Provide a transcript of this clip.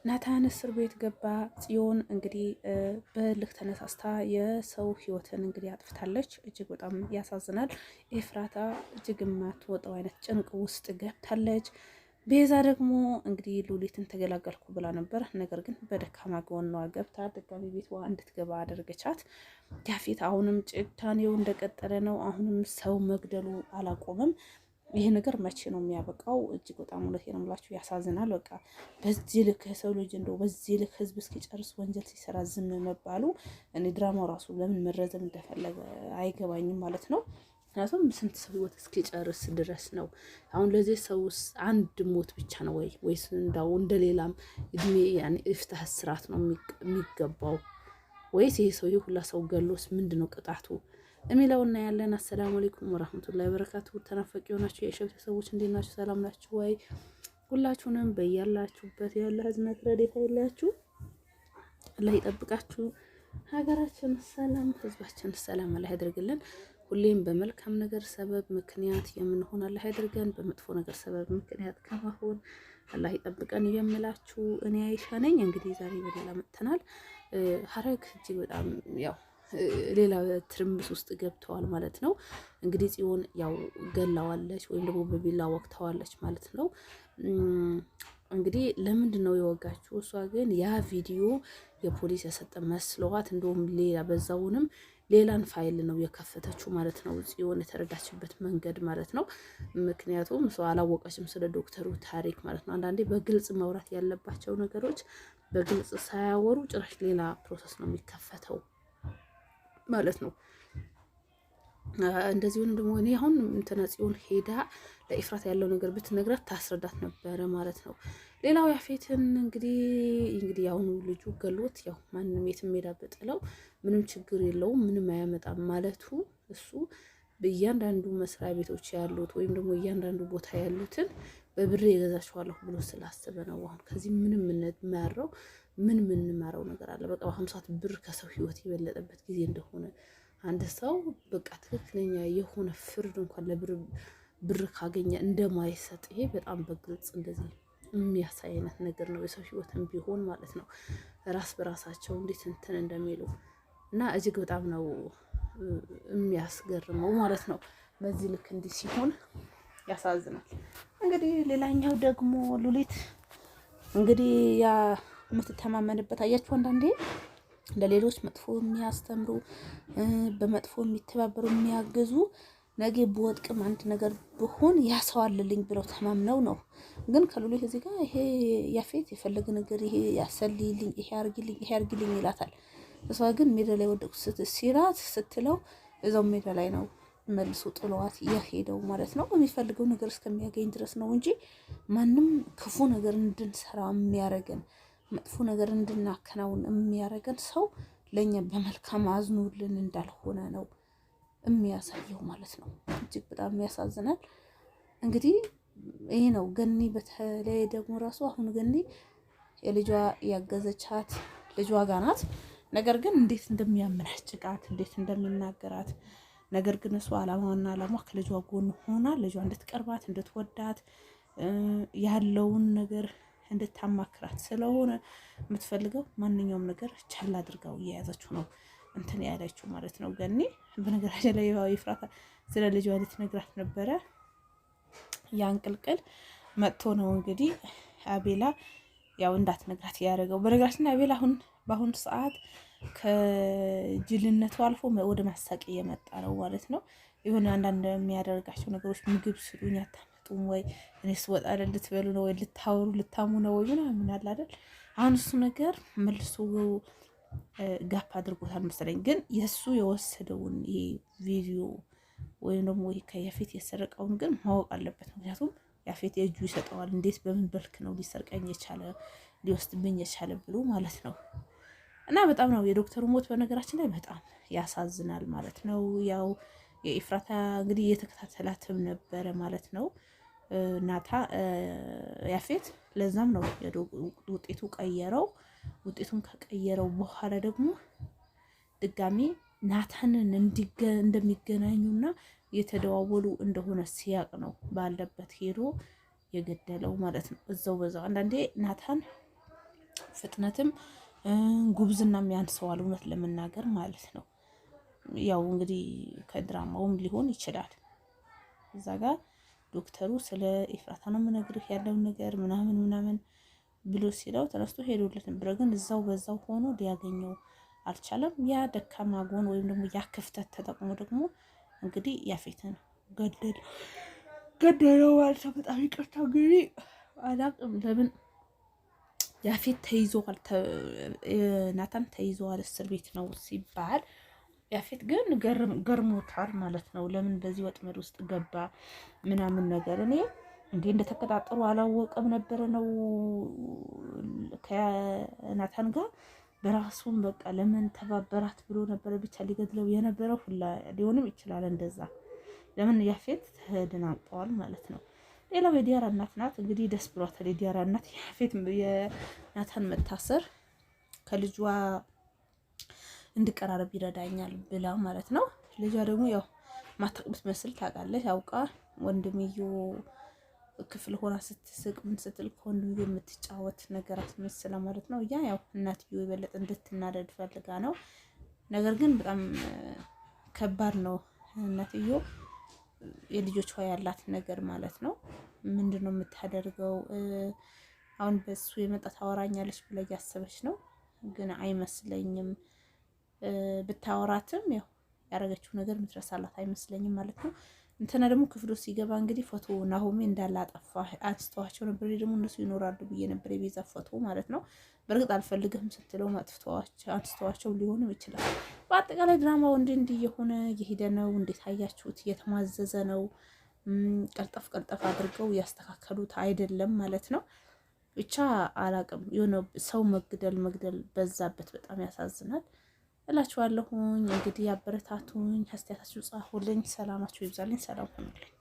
ናታን እስር ቤት ገባ። ጽዮን እንግዲህ በልክ ተነሳስታ የሰው ህይወትን እንግዲህ አጥፍታለች። እጅግ በጣም ያሳዝናል። ኤፍራታ እጅግ የማትወጣው አይነት ጭንቅ ውስጥ ገብታለች። ቤዛ ደግሞ እንግዲህ ሉሊትን ተገላገልኩ ብላ ነበር። ነገር ግን በደካማ ጎኗ ገብታ ድጋሚ ቤቷ እንድትገባ አደረገቻት። ያፌት አሁንም ጭካኔው እንደቀጠለ ነው። አሁንም ሰው መግደሉ አላቆመም። ይሄ ነገር መቼ ነው የሚያበቃው? እጅግ በጣም እውነቴን ነው የምላችሁ ያሳዝናል። በቃ በዚህ ልክ የሰው ልጅ እንደው በዚህ ልክ ህዝብ እስኪጨርስ ወንጀል ሲሰራ ዝም መባሉ እኔ ድራማው ራሱ ለምን መረዘም እንደፈለገ አይገባኝም ማለት ነው። ምክንያቱም ስንት ሰው ህይወት እስኪጨርስ ድረስ ነው። አሁን ለዚህ ሰውስ አንድ ሞት ብቻ ነው ወይስ እንዳው እንደሌላም እድሜ ያኔ ኢፍታህ ስርዓት ነው የሚገባው? ወይስ ይሄ ሰው ሁላ ሰው ገሎስ ምንድነው ቅጣቱ የሚለውና ያለን። አሰላሙ አለይኩም ወራህመቱላሂ ወበረካቱ። ተናፈቂ የሆናችሁ የሸብተ ሰዎች እንዴት ናችሁ? ሰላም ናችሁ ወይ? ሁላችሁንም በያላችሁበት ያለ ህዝነት ረዴታ ይላችሁ አላህ ይጠብቃችሁ። ሀገራችን ሰላም፣ ህዝባችን ሰላም አላህ ያደርግልን። ሁሌም በመልካም ነገር ሰበብ ምክንያት የምንሆን አላህ ያደርገን። በመጥፎ ነገር ሰበብ ምክንያት ከመሆን አላህ ይጠብቀን የምላችሁ እኔ አይሻ ነኝ። እንግዲህ ዛሬ በሌላ መጥተናል። ሀረግ እጅግ በጣም ያው ሌላ ትርምስ ውስጥ ገብተዋል ማለት ነው። እንግዲህ ጽዮን ያው ገላዋለች ወይም ደግሞ በቢላ ወቅተዋለች ማለት ነው። እንግዲህ ለምንድን ነው የወጋችው? እሷ ግን ያ ቪዲዮ የፖሊስ የሰጠ መስለዋት እንደውም ሌላ በዛውንም ሌላን ፋይል ነው የከፈተችው ማለት ነው። ጽዮን የተረዳችበት መንገድ ማለት ነው። ምክንያቱም እሷ አላወቀችም ስለ ዶክተሩ ታሪክ ማለት ነው። አንዳንዴ በግልጽ መውራት ያለባቸው ነገሮች በግልጽ ሳያወሩ ጭራሽ ሌላ ፕሮሰስ ነው የሚከፈተው ማለት ነው። እንደዚሁም ደግሞ እኔ አሁን ጽዮን ሄዳ ለኢፍራት ያለው ነገር ብትነግራት ታስረዳት ነበረ ማለት ነው። ሌላው ያፌትን እንግዲህ አሁን ልጁ ገሎት ያው ማንንም የትም ሜዳ በጥለው ምንም ችግር የለውም ምንም አያመጣም ማለቱ እሱ በእያንዳንዱ መስሪያ ቤቶች ያሉት ወይም ደግሞ እያንዳንዱ ቦታ ያሉትን በብር የገዛቸዋለሁ ብሎ ስላሰበ ነው። አሁን ከዚህ ምንም የምንማረው ነገር አለ? በቃ በአሁኑ ሰዓት ብር ከሰው ህይወት የበለጠበት ጊዜ እንደሆነ አንድ ሰው በቃ ትክክለኛ የሆነ ፍርድ እንኳን ብር ካገኘ እንደማይሰጥ ይሄ በጣም በግልጽ እንደዚህ የሚያሳይ አይነት ነገር ነው። የሰው ህይወትም ቢሆን ማለት ነው ራስ በራሳቸው እንዴት እንትን እንደሚሉ እና እጅግ በጣም ነው የሚያስገርመው ማለት ነው። በዚህ ልክ እንዲህ ሲሆን ያሳዝናል። እንግዲህ ሌላኛው ደግሞ ሉሊት እንግዲህ ያ የምትተማመንበት አያችሁ፣ አንዳንዴ ለሌሎች መጥፎ የሚያስተምሩ በመጥፎ የሚተባበሩ የሚያግዙ ነገ በወጥቅም አንድ ነገር ብሆን ያሰዋልልኝ ብለው ተማምነው ነው። ግን ከሉሊት እዚህ ጋር ይሄ ያፌት የፈለገ ነገር ይሄ ያሰልይልኝ፣ ይሄ አርግልኝ ይላታል። እሷ ግን ሜዳ ላይ ወደቁ ሲራት ስትለው እዛው ሜዳ ላይ ነው መልሶ ጥለዋት የሄደው ማለት ነው። የሚፈልገው ነገር እስከሚያገኝ ድረስ ነው እንጂ ማንም ክፉ ነገር እንድንሰራ የሚያረገን መጥፎ ነገር እንድናከናውን የሚያረገን ሰው ለኛ በመልካም አዝኖልን እንዳልሆነ ነው የሚያሳየው ማለት ነው። እጅግ በጣም ያሳዝናል። እንግዲህ ይሄ ነው ገኒ በተለይ ደግሞ ራሱ አሁን ገኒ የልጇ ያገዘቻት ልጇ ጋር ናት። ነገር ግን እንዴት እንደሚያመናጭቃት እንዴት እንደሚናገራት ነገር ግን እሱ አላማ ከልጇ ጎን ሆና ልጇ እንድትቀርባት እንድትወዳት ያለውን ነገር እንድታማክራት ስለሆነ የምትፈልገው ማንኛውም ነገር ቻል አድርጋው እየያዘችው ነው እንትን ያለችው ማለት ነው። ገኒ በነገራችን ላይ ኤፍራታ ስለ ልጇ ልትነግራት ነበረ። ያንቅልቅል መጥቶ ነው እንግዲህ አቤላ ያው እንዳትነግራት ያደረገው። በነገራችን ላይ አቤላ በአሁኑ ሰዓት ከጅልነቱ አልፎ ወደ ማሳቂ እየመጣ ነው ማለት ነው። የሆነ አንዳንድ የሚያደርጋቸው ነገሮች ምግብ ስሉኝ አታመጡም ወይ እኔስ ወጣ ልትበሉ ነው ወይ ልታወሩ ልታሙ ነው ወይ ምናምን አለ አይደል? አሁን እሱ ነገር መልሶ ጋፕ አድርጎታል መሰለኝ። ግን የእሱ የወሰደውን ይሄ ቪዲዮ ወይም ደግሞ ከያፌት የሰረቀውን ግን ማወቅ አለበት። ምክንያቱም ያፌት የእጁ ይሰጠዋል። እንዴት በምን በልክ ነው ሊሰርቀኝ የቻለ ሊወስድብኝ የቻለ ብሎ ማለት ነው። እና በጣም ነው የዶክተሩ ሞት በነገራችን ላይ በጣም ያሳዝናል ማለት ነው። ያው የኤፍራታ እንግዲህ እየተከታተላትም ነበረ ማለት ነው ያፌት። ለዛም ነው ውጤቱ ቀየረው። ውጤቱን ከቀየረው በኋላ ደግሞ ድጋሚ ናታንን እንደሚገናኙና የተደዋወሉ እንደሆነ ሲያቅ ነው ባለበት ሄዶ የገደለው ማለት ነው። በዛው አንዳንዴ ናታን ፍጥነትም ጉብዝናም ያንሰዋል እውነት ለመናገር ማለት ነው። ያው እንግዲህ ከድራማውም ሊሆን ይችላል። እዛ ጋር ዶክተሩ ስለ ኤፍራታ ነው የምነግርህ ያለውን ነገር ምናምን ብሎ ሲለው ተነስቶ ሄዶለት ነበር። ግን እዛው በዛው ሆኖ ሊያገኘው አልቻለም። ያ ደካማ ጎን ወይም ደግሞ ያ ክፍተት ተጠቅሞ ደግሞ እንግዲህ ያፌትን ገደለው ማለት ነው። በጣም ይቅርታ እንግዲህ አላቅም ለምን ያፌት ተይዘዋል፣ ናታን ተይዘዋል እስር ቤት ነው ሲባል ያፌት ግን ገርሞታል ማለት ነው። ለምን በዚህ ወጥመድ ውስጥ ገባ ምናምን ነገር እኔ እንዴ እንደተቀጣጠሩ አላወቀም ነበረ ነው ከናታን ጋር በራሱም በቃ ለምን ተባበራት ብሎ ነበረ ብቻ ሊገድለው የነበረው ሁላ ሊሆንም ይችላል እንደዛ። ለምን ያፌት ተደናግጠዋል ማለት ነው። ሌላው የዲያራ እናት ናት እንግዲህ ደስ ብሏታል። የዲያራ እናት ያፌት የናታን መታሰር ከልጇ እንድቀራረብ ይረዳኛል ብላ ማለት ነው። ልጇ ደግሞ ያው ማታውቅ መስል ታውቃለች። አውቃ ወንድምዮ ክፍል ሆና ስትስቅ ምን ስትል ከወንድምዮ የምትጫወት ነገር አስመስላ ማለት ነው። ያው እናትዮ የበለጠ እንድትናደድ ፈልጋ ነው። ነገር ግን በጣም ከባድ ነው። እናትዮ የልጆቿ ያላት ነገር ማለት ነው። ምንድነው የምታደርገው? አሁን በሱ የመጣ ታወራኛለች ብላ እያሰበች ነው፣ ግን አይመስለኝም። ብታወራትም ያው ያደረገችው ነገር ምትረሳላት አይመስለኝም ማለት ነው። እንትና ደግሞ ክፍሉ ሲገባ እንግዲህ ፎቶ ናሆሜ እንዳላጠፋ አንስተዋቸው ነበር። ደግሞ እነሱ ይኖራሉ ብዬ ነበር የቤዛ ፎቶ ማለት ነው። በእርግጥ አልፈልግም ስትለው አንስተዋቸው ሊሆንም ይችላል። በአጠቃላይ ድራማው እንዲህ የሆነ እየሄደ ነው። እንዴት አያችሁት? እየተማዘዘ ነው። ቀልጠፍ አድርገው እያስተካከሉት አይደለም ማለት ነው። ብቻ አላቅም፣ የሆነ ሰው መግደል በዛበት፣ በጣም ያሳዝናል እላችኋለሁኝ። እንግዲህ አበረታቱኝ፣ አስተያየታችሁ ጻፉልኝ። ሰላማችሁ ይብዛልኝ። ሰላም ሁኑልኝ።